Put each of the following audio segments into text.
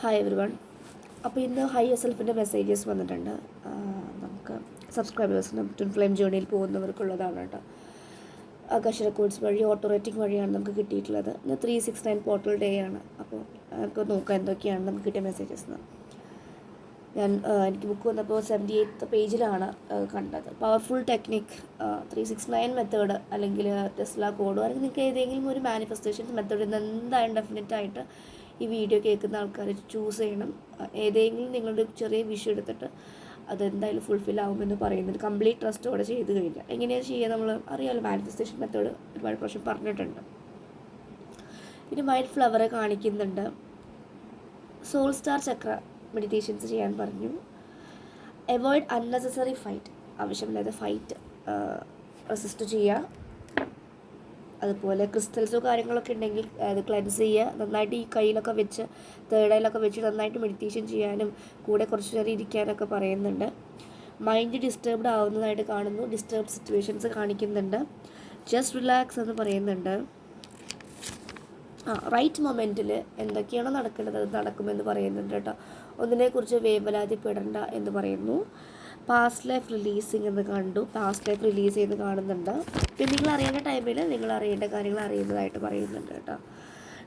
Hi every one. അപ്പോൾ ഇന്ന് high S എൽഫിൻ്റെ messages വന്നിട്ടുണ്ട്. നമുക്ക് സബ്സ്ക്രൈബേഴ്സിനും ട്വിൻ ഫ്ലെയിം ജേണിയിൽ പോകുന്നവർക്കുള്ളതാണ് കേട്ടോ. ആകാശ റെക്കോർഡ്സ് വഴി ഓട്ടോ റേറ്റിംഗ് വഴിയാണ് നമുക്ക് കിട്ടിയിട്ടുള്ളത്. ഇന്ന് 369 പോർട്ടൽ ഡേ ആണ്. അപ്പോൾ നമുക്ക് നോക്കാം എന്തൊക്കെയാണ് നമുക്ക് കിട്ടിയ മെസ്സേജസ് എന്ന്. എനിക്ക് ബുക്ക് വന്നപ്പോൾ 78th പേജിലാണ് കണ്ടത്. പവർഫുൾ ടെക്നിക് 369 മെത്തേഡ് അല്ലെങ്കിൽ ടെസ്ല കോഡോ അല്ലെങ്കിൽ നിങ്ങൾക്ക് ഏതെങ്കിലും ഒരു മാനിഫെസ്റ്റേഷൻ മെത്തേഡിൽ നിന്ന് എന്തായാലും ഡെഫിനറ്റായിട്ട് ഈ വീഡിയോ കേൾക്കുന്ന ആൾക്കാർ ചൂസ് ചെയ്യണം. ഏതെങ്കിലും നിങ്ങളുടെ ചെറിയ വിഷയം എടുത്തിട്ട് അതെന്തായാലും ഫുൾഫിൽ ആകുമെന്ന് പറയുന്നുണ്ട്. കംപ്ലീറ്റ് ട്രസ്റ്റോടെ ചെയ്ത് കഴിഞ്ഞാൽ എങ്ങനെയാണ് ചെയ്യുക നമ്മൾ അറിയാമല്ലോ. മാനിഫെസ്റ്റേഷൻ മെത്തേഡ് ഒരുപാട് പ്രാവശ്യം പറഞ്ഞിട്ടുണ്ട്. പിന്നെ വൈറ്റ് ഫ്ലവറെ കാണിക്കുന്നുണ്ട്. സോൾ സ്റ്റാർ ചക്ര മെഡിറ്റേഷൻസ് ചെയ്യാൻ പറഞ്ഞു. അവോയ്ഡ് അൺനെസസറി ഫൈറ്റ്, ആവശ്യമില്ലാത്ത ഫൈറ്റ് റെസിസ്റ്റ് ചെയ്യുക. അതുപോലെ ക്രിസ്റ്റൽസോ കാര്യങ്ങളൊക്കെ ഉണ്ടെങ്കിൽ അത് ക്ലെൻസ് ചെയ്യുക. നന്നായിട്ട് ഈ കയ്യിലൊക്കെ വെച്ച് തേർഡ് ഐയിലൊക്കെ വെച്ച് നന്നായിട്ട് മെഡിറ്റേഷൻ ചെയ്യാനും കൂടെ കുറച്ച് നേരം ഇരിക്കാനൊക്കെ പറയുന്നുണ്ട്. മൈൻഡ് ഡിസ്റ്റർബ്ഡ് ആവുന്നതായിട്ട് കാണുന്നു. ഡിസ്റ്റർബ് സിറ്റുവേഷൻസ് കാണിക്കുന്നുണ്ട്. ജസ്റ്റ് റിലാക്സ് എന്ന് പറയുന്നുണ്ട്. റൈറ്റ് മൊമെൻറ്റിൽ എന്തൊക്കെയാണോ നടക്കേണ്ടത് അത് നടക്കുമെന്ന് പറയുന്നുണ്ട് കേട്ടോ. ഒന്നിനെക്കുറിച്ച് വേവലാതിപ്പെടേണ്ട എന്ന് പറയുന്നു. പാസ്റ്റ് ലൈഫ് റിലീസിങ് എന്ന് കണ്ടു. പാസ്റ്റ് ലൈഫ് റിലീസ് ചെയ്ത് കാണുന്നുണ്ട്. പിന്നെ നിങ്ങൾ അറിയേണ്ട ടൈമിൽ നിങ്ങൾ അറിയേണ്ട കാര്യങ്ങൾ അറിയുന്നതായിട്ട് പറയുന്നുണ്ട് കേട്ടോ.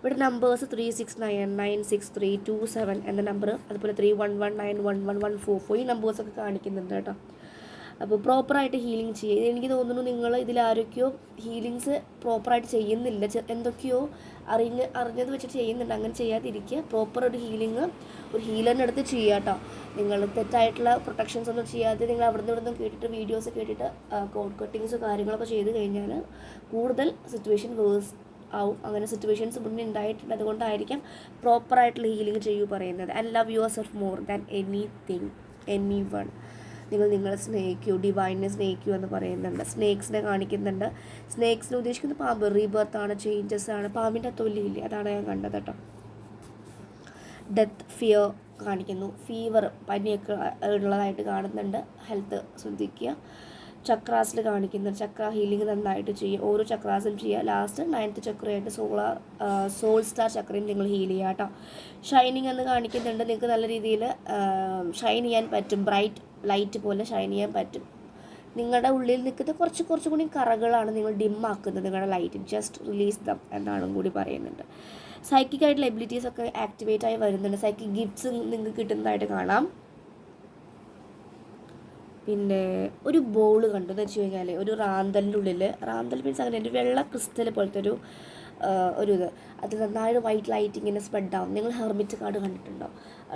ഇവിടെ നമ്പേഴ്സ് 369 963 27 എന്ന നമ്പർ, അതുപോലെ 31191114 ഈ നമ്പേഴ്സൊക്കെ കാണിക്കുന്നുണ്ട് കേട്ടോ. അപ്പോൾ പ്രോപ്പറായിട്ട് ഹീലിംഗ് ചെയ്യുക. എനിക്ക് തോന്നുന്നു നിങ്ങൾ ഇതിലാരൊക്കെയോ ഹീലിങ്സ് പ്രോപ്പറായിട്ട് ചെയ്യുന്നില്ല. എന്തൊക്കെയോ അറിഞ്ഞത് വെച്ചിട്ട് ചെയ്യുന്നുണ്ട്. അങ്ങനെ ചെയ്യാതിരിക്കുക. പ്രോപ്പർ ഒരു ഹീലിംഗ് ഒരു ഹീലറിൻ്റെ അടുത്ത് ചെയ്യുക കേട്ടോ. നിങ്ങൾ തെറ്റായിട്ടുള്ള പ്രൊട്ടക്ഷൻസ് ഒന്നും ചെയ്യാതെ നിങ്ങൾ അവിടെ നിന്ന് കേട്ടിട്ട് വീഡിയോസ് കേട്ടിട്ട് കോഡ് കട്ടിങ്സ് കാര്യങ്ങളൊക്കെ ചെയ്ത് കഴിഞ്ഞാൽ കൂടുതൽ സിറ്റുവേഷൻ വേഴ്സ് ആവും. അങ്ങനെ സിറ്റുവേഷൻസ് മുന്നേ ഉണ്ടായിട്ടുണ്ട്. അതുകൊണ്ടായിരിക്കാം പ്രോപ്പറായിട്ടുള്ള ഹീലിംഗ് ചെയ്യൂ പറയുന്നത്. And love your self more than anything any one. നിങ്ങൾ നിങ്ങളെ സ്നേഹിക്കൂ, ഡിവൈനെ സ്നേഹിക്കൂ എന്ന് പറയുന്നുണ്ട്. സ്നേക്സിനെ കാണിക്കുന്നുണ്ട്. സ്നേക്സിനെ ഉദ്ദേശിക്കുന്നത് പാമ്പ്. റീബർത്ത് ആണ്, ചേഞ്ചസ് ആണ്. പാമ്പിൻ്റെ തൊല്ലിയില്ലേ, അതാണ് ഞാൻ കണ്ടത് കേട്ടോ. ഡെത്ത് ഫിയർ കാണിക്കുന്നു. ഫീവർ പനിയൊക്കെ ഉള്ളതായിട്ട് കാണുന്നുണ്ട്. ഹെൽത്ത് ശ്രദ്ധിക്കുക. ചക്രാസിൽ കാണിക്കുന്നുണ്ട്. ചക്ര ഹീലിംഗ് നന്നായിട്ട് ചെയ്യുക. ഓരോ ചക്രാസും ചെയ്യുക. ലാസ്റ്റ് 9th ചക്രയായിട്ട് സോൾ സ്റ്റാർ ചക്രയും നിങ്ങൾ ഹീൽ ചെയ്യുക കേട്ടോ. ഷൈനിങ് എന്ന് കാണിക്കുന്നുണ്ട്. നിങ്ങൾക്ക് നല്ല രീതിയിൽ ഷൈൻ ചെയ്യാൻ പറ്റും. ബ്രൈറ്റ് ലൈറ്റ് പോലെ ഷൈൻ ചെയ്യാൻ പറ്റും. നിങ്ങളുടെ ഉള്ളിൽ നിൽക്കുന്ന കുറച്ചും കൂടി കറകളാണ് നിങ്ങൾ ഡിമ്മാക്കുന്നത് നിങ്ങളുടെ ലൈറ്റ്. ജസ്റ്റ് റിലീസ് ദം എന്നാണ് കൂടി പറയുന്നുണ്ട്. സൈക്കിക് ആയിട്ടുള്ള എബിലിറ്റീസ് ഒക്കെ ആക്ടിവേറ്റ് ആയി വരുന്നുണ്ട്. സൈക്കിക് ഗിഫ്റ്റ്സ് നിങ്ങൾക്ക് കിട്ടുന്നതായിട്ട് കാണാം. പിന്നെ ഒരു ബോൾ കണ്ടു എന്ന് വെച്ച് കഴിഞ്ഞാൽ ഒരു റാന്തലിൻ്റെ ഉള്ളിൽ, റാന്തൽ മീൻസ് അങ്ങനെ ഒരു വെള്ള ക്രിസ്റ്റൽ പോലത്തെ ഒരു ഇത്, അത് നന്നായിട്ട് വൈറ്റ് ലൈറ്റ് ഇങ്ങനെ സ്പ്രെഡ് ആവും. നിങ്ങൾ ഹെർമിറ്റ് കാർഡ് കണ്ടിട്ടുണ്ടോ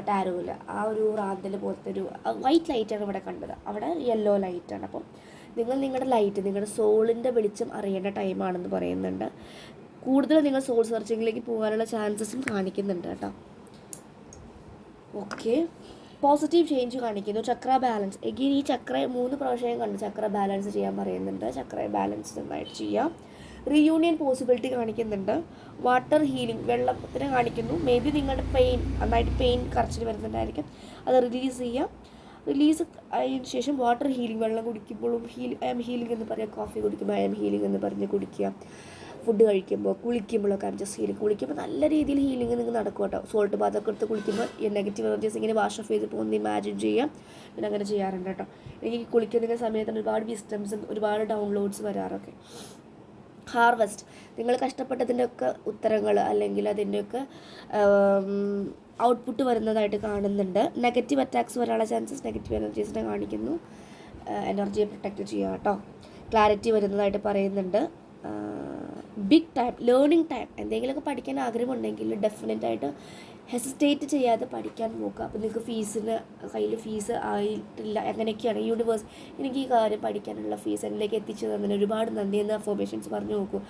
ടാരോയിൽ? ആ ഒരു റാന്തൽ പോലത്തെ ഒരു വൈറ്റ് ലൈറ്റാണ് ഇവിടെ കണ്ടത്. അവിടെ യെല്ലോ ലൈറ്റാണ്. അപ്പം നിങ്ങൾ നിങ്ങളുടെ ലൈറ്റ്, നിങ്ങളുടെ സോളിൻ്റെ വെളിച്ചം അറിയേണ്ട ടൈമാണെന്ന് പറയുന്നുണ്ട്. കൂടുതൽ നിങ്ങൾ സോൾ സെർച്ചിങ്ങിലേക്ക് പോകാനുള്ള ചാൻസസും കാണിക്കുന്നുണ്ട് കേട്ടോ. ഓക്കെ. പോസിറ്റീവ് ചേഞ്ച് കാണിക്കുന്നു. ചക്ര ബാലൻസ് എഗെയിൻ ഈ ചക്ര 3 പ്രാവശ്യം കണ്ട് ചക്ര ബാലൻസ് ചെയ്യാൻ പറയുന്നുണ്ട്. ചക്ര ബാലൻസ് നന്നായിട്ട് ചെയ്യാം. റീയൂണിയൻ പോസിബിലിറ്റി കാണിക്കുന്നുണ്ട്. വാട്ടർ ഹീലിംഗ് വെള്ളത്തിനെ കാണിക്കുന്നു. മേ ബി നിങ്ങളുടെ നന്നായിട്ട് പെയിൻ കറച്ചിൽ വരുന്നുണ്ടായിരിക്കും. അത് റിലീസ് ചെയ്യാം. റിലീസ് അതിന് ശേഷം വാട്ടർ ഹീലിംഗ്, വെള്ളം കുടിക്കുമ്പോഴും ഐ എം ഹീലിംഗ് എന്ന് പറയുക. കോഫി കുടിക്കുമ്പോൾ ഐ എം ഹീലിംഗ് എന്ന് പറഞ്ഞ് കുടിക്കുക. ഫുഡ് കഴിക്കുമ്പോൾ, കുളിക്കുമ്പോഴൊക്കെ ഐ എം ജസ്റ്റ് ഹീലിംഗ്. കുളിക്കുമ്പോൾ നല്ല രീതിയിൽ ഹീലിംഗ് നിങ്ങൾക്ക് നടക്കും കേട്ടോ. സോൾട്ട് ബാത്തൊക്കെ എടുത്ത് കുളിക്കുമ്പോൾ ഈ നെഗറ്റീവ് എനർജീസ് ഇങ്ങനെ വാഷ് ഓഫ് ചെയ്ത് പോകുന്ന ഇമാജിൻ ചെയ്യാം. പിന്നെ അങ്ങനെ ചെയ്യാറുണ്ട് കേട്ടോ. എനിക്ക് കുളിക്കുന്ന സമയത്ത് ഒരുപാട് വിസ്റ്റംസും ഒരുപാട് ഡൗൺലോഡ്സ് വരാറൊക്കെ. ഹാർവെസ്റ്റ്, നിങ്ങൾ കഷ്ടപ്പെട്ടതിൻ്റെയൊക്കെ ഉത്തരങ്ങൾ അല്ലെങ്കിൽ അതിൻ്റെയൊക്കെ ഔട്ട്പുട്ട് വരുന്നതായിട്ട് കാണുന്നുണ്ട്. നെഗറ്റീവ് അറ്റാക്സ് വരാനുള്ള ചാൻസസ് നെഗറ്റീവ് എനർജീസിനെ കാണിക്കുന്നു. എനർജിയെ പ്രൊട്ടക്റ്റ് ചെയ്യുക കേട്ടോ. ക്ലാരിറ്റി വരുന്നതായിട്ട് പറയുന്നുണ്ട്. ബിഗ് ടൈം ലേണിംഗ് ടൈം, എന്തെങ്കിലുമൊക്കെ പഠിക്കാൻ ആഗ്രഹമുണ്ടെങ്കിൽ ഡെഫിനറ്റായിട്ട് ഹെസിറ്റേറ്റ് ചെയ്യാതെ പഠിക്കാൻ നോക്കുക. അപ്പോൾ നിങ്ങൾക്ക് കയ്യിൽ ഫീസ് ആയിട്ടില്ല അങ്ങനെയൊക്കെയാണ് യൂണിവേഴ്സ് എനിക്ക് ഈ കാര്യം പഠിക്കാനുള്ള ഫീസ് എന്നിലേക്ക് എത്തിച്ചു തന്നതിന് ഒരുപാട് നന്ദി എന്ന് അഫോർമേഷൻസ് പറഞ്ഞു നോക്കൂ.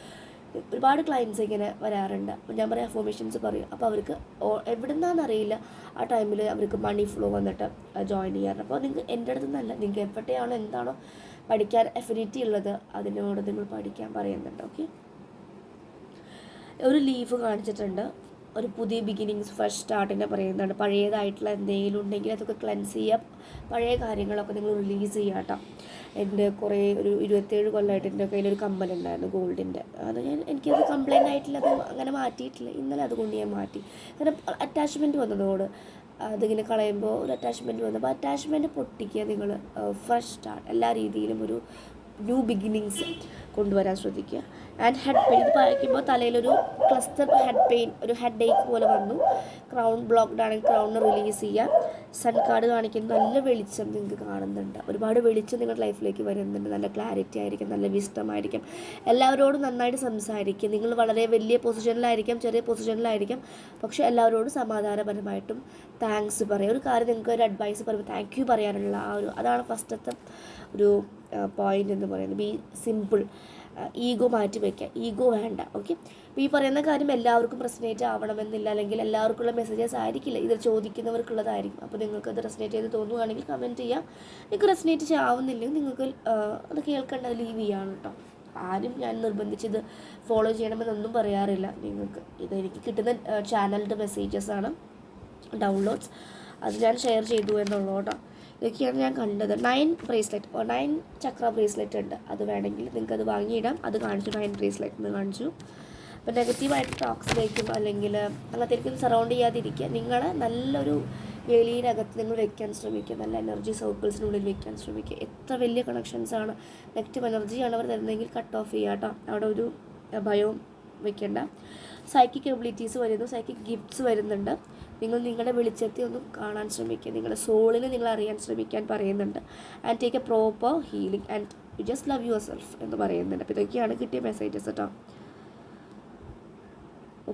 ഒരുപാട് ക്ലയൻസ് ഇങ്ങനെ വരാറുണ്ട്. അപ്പോൾ ഞാൻ പറയാം അഫോർമേഷൻസ് പറയും. അപ്പോൾ അവർക്ക് എവിടെ നിന്നാണെന്നറിയില്ല ആ ടൈമിൽ അവർക്ക് മണി ഫ്ലോ വന്നിട്ട് ജോയിൻ ചെയ്യാറുണ്ട്. അപ്പോൾ നിങ്ങൾക്ക് എൻ്റെ അടുത്ത് നിന്നല്ല, നിങ്ങൾക്ക് എവിടെയാണോ എന്താണോ പഠിക്കാൻ എഫിനിറ്റി ഉള്ളത് അതിനോട് നിങ്ങൾ പഠിക്കാൻ പറയുന്നുണ്ട്. ഓക്കെ. ഒരു ലീഫ് കാണിച്ചിട്ടുണ്ട്. ഒരു പുതിയ ബിഗിനിങ്സ്, ഫ്രഷ് സ്റ്റാർട്ടിനെ പറയുന്നതാണ്. പഴയതായിട്ടുള്ള എന്തെങ്കിലും ഉണ്ടെങ്കിൽ അതൊക്കെ ക്ലെൻസ് ചെയ്യുക, പഴയ കാര്യങ്ങളൊക്കെ നിങ്ങൾ റിലീസ് ചെയ്യുക കേട്ടോ. എൻ്റെ കുറേ ഒരു 27 കൊല്ലമായിട്ട് എൻ്റെ കയ്യിലൊരു കമ്മലുണ്ടായിരുന്നു ഗോൾഡിൻ്റെ. അത് എനിക്കത് കംപ്ലൈൻ്റ് ആയിട്ടില്ല, അത് അങ്ങനെ മാറ്റിയിട്ടില്ല. ഇന്നലെ അതുകൊണ്ട് ഞാൻ മാറ്റി. കാരണം അറ്റാച്ച്മെൻറ്റ് വന്നതോട് അതിങ്ങനെ കളയുമ്പോൾ ഒരു അറ്റാച്ച്മെൻറ്റ് വന്നപ്പോൾ അറ്റാച്ച്മെൻറ്റ് പൊട്ടിക്കുക. നിങ്ങൾ ഫ്രഷ് സ്റ്റാർട്ട് എല്ലാ രീതിയിലും ഒരു ന്യൂ ബിഗിനിങ്സ് കൊണ്ടുവരാൻ ശ്രദ്ധിക്കുക. ആൻഡ് ഹെഡ് പെയിൻ, ഇത് പായിക്കുമ്പോൾ തലയിലൊരു ക്ലസ്റ്റർ ഹെഡ് പെയിൻ, ഒരു ഹെഡ് ഏക്ക് പോലെ വന്നു. ക്രൗൺ ബ്ലോക്ക്ഡ് ആണെങ്കിൽ ക്രൗണിന് റിലീസ് ചെയ്യുക. സൺ കാർഡ് കാണിക്കുന്ന നല്ല വെളിച്ചം നിങ്ങൾക്ക് കാണുന്നുണ്ട്. ഒരുപാട് വെളിച്ചം നിങ്ങളുടെ ലൈഫിലേക്ക് വരുന്നുണ്ട്. നല്ല ക്ലാരിറ്റി ആയിരിക്കും, നല്ല വിസ്ഡം ആയിരിക്കും. എല്ലാവരോടും നന്നായിട്ട് സംസാരിക്കുക. നിങ്ങൾ വളരെ വലിയ പൊസിഷനിലായിരിക്കാം, ചെറിയ പൊസിഷനിലായിരിക്കാം, പക്ഷേ എല്ലാവരോടും സമാധാനപരമായിട്ടും താങ്ക്സ് പറയുക. ഒരു കാര്യം നിങ്ങൾക്ക് ഒരു അഡ്വൈസ് പറയുമ്പോൾ താങ്ക് യു പറയാനുള്ള അതാണ് ഫസ്റ്റത്തെ ഒരു പോയിൻ്റ് എന്ന് പറയുന്നത്. B simple. ഈഗോ മാറ്റി വയ്ക്കുക, ഈഗോ വേണ്ട. ഓക്കെ, അപ്പോൾ ഈ പറയുന്ന കാര്യം എല്ലാവർക്കും റെസനേറ്റ് ആവണമെന്നില്ല, അല്ലെങ്കിൽ എല്ലാവർക്കുള്ള മെസ്സേജസ് ആയിരിക്കില്ല, ഇത് ചോദിക്കുന്നവർക്കുള്ളതായിരിക്കും. അപ്പോൾ നിങ്ങൾക്കത് റെസനേറ്റ് ചെയ്ത് തോന്നുകയാണെങ്കിൽ കമൻറ്റ് ചെയ്യാം. നിങ്ങൾക്ക് റെസനേറ്റ് ആവുന്നില്ലെങ്കിൽ നിങ്ങൾക്ക് അത് കേൾക്കേണ്ടത് ലീവ് ചെയ്യാണ് കേട്ടോ. ആരും ഞാൻ നിർബന്ധിച്ചത് ഫോളോ ചെയ്യണമെന്നൊന്നും പറയാറില്ല. നിങ്ങൾക്ക് ഇതെനിക്ക് കിട്ടുന്ന ചാനലിൻ്റെ മെസ്സേജസാണ്, ഡൗൺലോഡ്സ്, അത് ഞാൻ ഷെയർ ചെയ്തു എന്നുള്ളൂ കേട്ടോ. ഇതൊക്കെയാണ് ഞാൻ കണ്ടത്. 9 ബ്രേസ്ലെറ്റ് 9 ചക്ര ബ്രേസ്ലെറ്റ് ഉണ്ട്. അത് വേണമെങ്കിൽ നിങ്ങൾക്ക് അത് വാങ്ങിയിടാം. അത് കാണിച്ചു, 9 ബ്രേസ്ലെറ്റ് എന്ന് കാണിച്ചു. അപ്പോൾ നെഗറ്റീവായിട്ട് ടോക്സിലേക്കും അല്ലെങ്കിൽ അങ്ങനത്തേക്കും സറൗണ്ട് ചെയ്യാതിരിക്കുക. നിങ്ങളെ നല്ലൊരു വേലിയിനകത്ത് നിങ്ങൾ വെക്കാൻ ശ്രമിക്കുക, നല്ല എനർജി സർക്കിൾസിനുള്ളിൽ വെക്കാൻ ശ്രമിക്കുക. എത്ര വലിയ കണക്ഷൻസാണ്, നെഗറ്റീവ് എനർജിയാണ് അവർ തരുന്നതെങ്കിൽ കട്ട് ഓഫ് ചെയ്യുക കേട്ടോ. അവിടെ ഒരു ഭയവും വെക്കേണ്ട. സൈക്കിക് എബിലിറ്റീസ് വരുന്നു, സൈക്കിക് ഗിഫ്റ്റ്സ് വരുന്നുണ്ട്. നിങ്ങൾ നിങ്ങളുടെ വെളിച്ചത്തെ ഒന്ന് കാണാൻ ശ്രമിക്കുക, നിങ്ങളുടെ സോളിനെ നിങ്ങൾ അറിയാൻ ശ്രമിക്കാൻ പറയുന്നുണ്ട്. And take A proper healing and you just love your self എന്ന് പറയുന്നുണ്ട്. അപ്പോൾ ഇതൊക്കെയാണ് കിട്ടിയ മെസ്സേജസ് കേട്ടോ.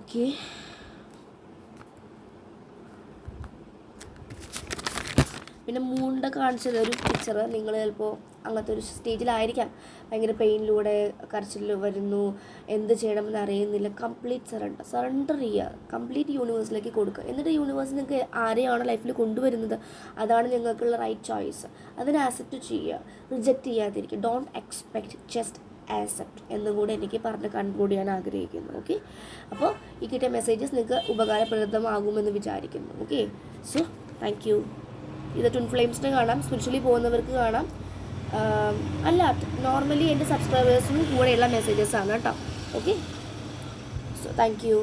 ഓക്കെ, പിന്നെ മൂണ്ട കാണിച്ചത് ഒരു പിക്ചർ. നിങ്ങൾ ചിലപ്പോൾ അങ്ങനത്തെ ഒരു സ്റ്റേജിലായിരിക്കാം, ഭയങ്കര പെയിനിലൂടെ കരച്ചിൽ വരുന്നു, എന്ത് ചെയ്യണമെന്ന് അറിയുന്നില്ല. കംപ്ലീറ്റ് സറണ്ടർ ചെയ്യുക, കംപ്ലീറ്റ് യൂണിവേഴ്സിലേക്ക് കൊടുക്കുക. എന്നിട്ട് യൂണിവേഴ്സ് നിങ്ങൾക്ക് ആരെയാണോ ലൈഫിൽ കൊണ്ടുവരുന്നത് അതാണ് നിങ്ങൾക്കുള്ള റൈറ്റ് ചോയ്സ്. അതിനെ ആക്സെപ്റ്റ് ചെയ്യുക, റിജക്റ്റ് ചെയ്യാതിരിക്കുക. ഡോണ്ട് എക്സ്പെക്റ്റ്, ജസ്റ്റ് ആക്സെപ്റ്റ് എന്നും കൂടെ എനിക്ക് പറഞ്ഞ് കൺക്ലൂഡ് ചെയ്യാൻ ആഗ്രഹിക്കുന്നു. ഓക്കെ, അപ്പോൾ ഈ കിട്ടിയ മെസ്സേജസ് നിങ്ങൾക്ക് ഉപകാരപ്രദമാകുമെന്ന് വിചാരിക്കുന്നു. Okay, so thank you. ഇത് ട്വിൻ ഫ്ലെയിംസിന് കാണാം, സ്പിരിച്വലി പോകുന്നവർക്ക് കാണാം. അല്ല, നോർമലി എൻ്റെ സബ്സ്ക്രൈബേഴ്സിനും കൂടെയുള്ള മെസ്സേജസ് ആണ് കേട്ടോ. Okay, so thank you.